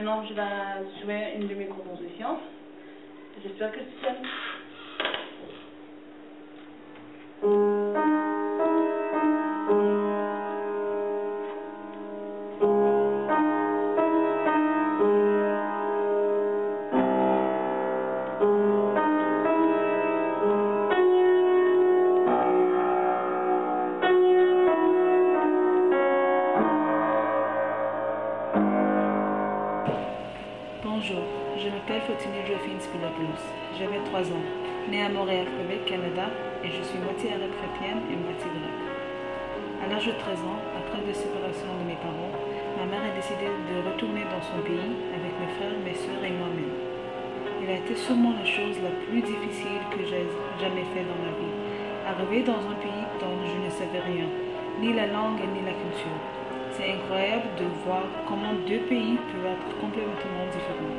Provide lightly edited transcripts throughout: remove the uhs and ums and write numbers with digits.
Maintenant, je vais jouer une de mes compositions. J'espère que tu aimes. Bonjour, je m'appelle Fautini Josephine Spilopoulos. J'avais 3 ans, née à Montréal, Québec, Canada, et je suis moitié arabe chrétienne et moitié grecque. À l'âge de 13 ans, après la séparation de mes parents, ma mère a décidé de retourner dans son pays avec mes frères, mes soeurs et moi-même. Il a été sûrement la chose la plus difficile que j'ai jamais fait dans ma vie. Arriver dans un pays dont je ne savais rien, ni la langue ni la culture. C'est incroyable de voir comment 2 pays peuvent être complètement différents.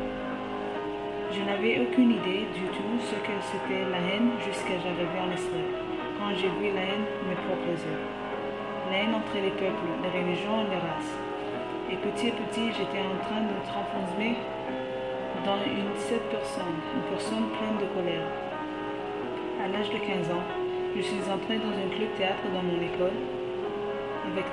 Je n'avais aucune idée du tout ce que c'était la haine jusqu'à j'arrivais en Israël, quand j'ai vu la haine de mes propres yeux. La haine entre les peuples, les religions et les races. Et petit à petit, j'étais en train de me transformer dans cette personne, une personne pleine de colère. À l'âge de 15 ans, je suis entrée dans un club théâtre dans mon école, avec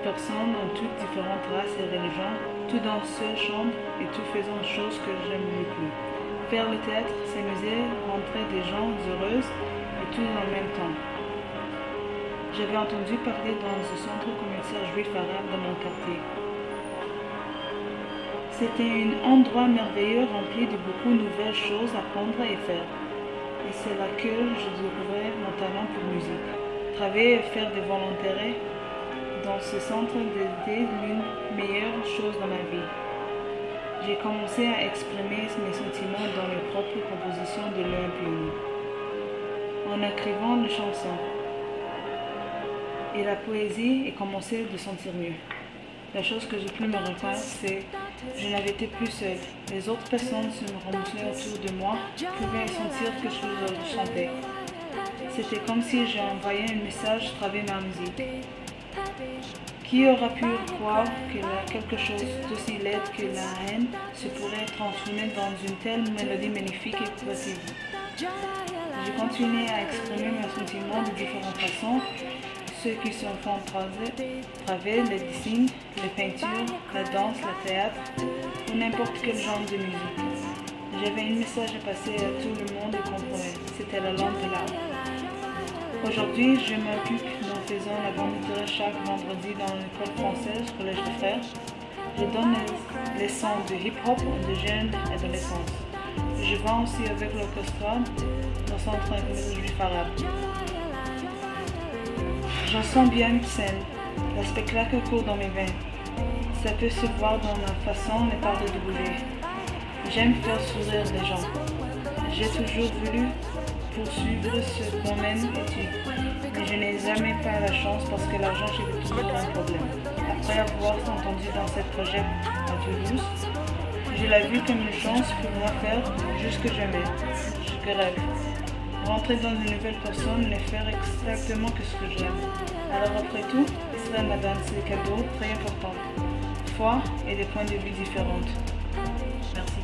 personnes de toutes différentes races et religions, tout dans une seule chambre et tout faisant une chose que j'aime le plus. Faire le théâtre, s'amuser, rentrer des gens heureuses et tout en même temps. J'avais entendu parler dans un centre communautaire juif arabe de mon quartier. C'était un endroit merveilleux rempli de beaucoup de nouvelles choses à apprendre et faire. Et c'est là que je découvrais mon talent pour musique. Travailler et faire des volontaires dans ce centre était l'une des meilleures choses dans ma vie. J'ai commencé à exprimer mes sentiments dans mes propres compositions de l'un piano, en écrivant des chansons. Et la poésie a commencé de sentir mieux. La chose que j'ai pu me retenir, c'est que je n'avais été plus seule. Les autres personnes se me remontaient autour de moi, pouvaient sentir que je chantais. C'était comme si j'ai envoyé un message à travers ma musique. Qui aura pu croire que quelque chose d'aussi laid que la haine se pourrait transformer dans une telle mélodie magnifique et positive? J'ai continué à exprimer mes sentiments de différentes façons, ceux qui se font travers les dessins, les peintures, la danse, le théâtre ou n'importe quel genre de musique. J'avais un message à passer à tout le monde et comprenait. C'était la langue de l'art. Aujourd'hui, je m'occupe en faisant la volontaire chaque vendredi dans l'école française Collège des Frères. Je donne des leçons de hip-hop de jeunes adolescents. Je vais aussi avec l'orchestre dans le centre juif arabe. J'en sens bien une scène. Le spectacle court dans mes veines. Ça peut se voir dans ma façon de parler de bouger. J'aime faire sourire les gens. J'ai toujours voulu poursuivre ce domaine d'études, mais je n'ai jamais pas la chance parce que l'argent c'est toujours un problème. Après avoir entendu dans ce projet à Toulouse, je l'ai vu comme une chance pour moi faire juste ce que j'aimais, ce que rêve. Rentrer dans une nouvelle personne et faire exactement ce que j'aime. Alors après tout, Israël m'a donné des cadeaux très importants, foi et des points de vue différents. Merci.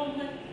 comprends.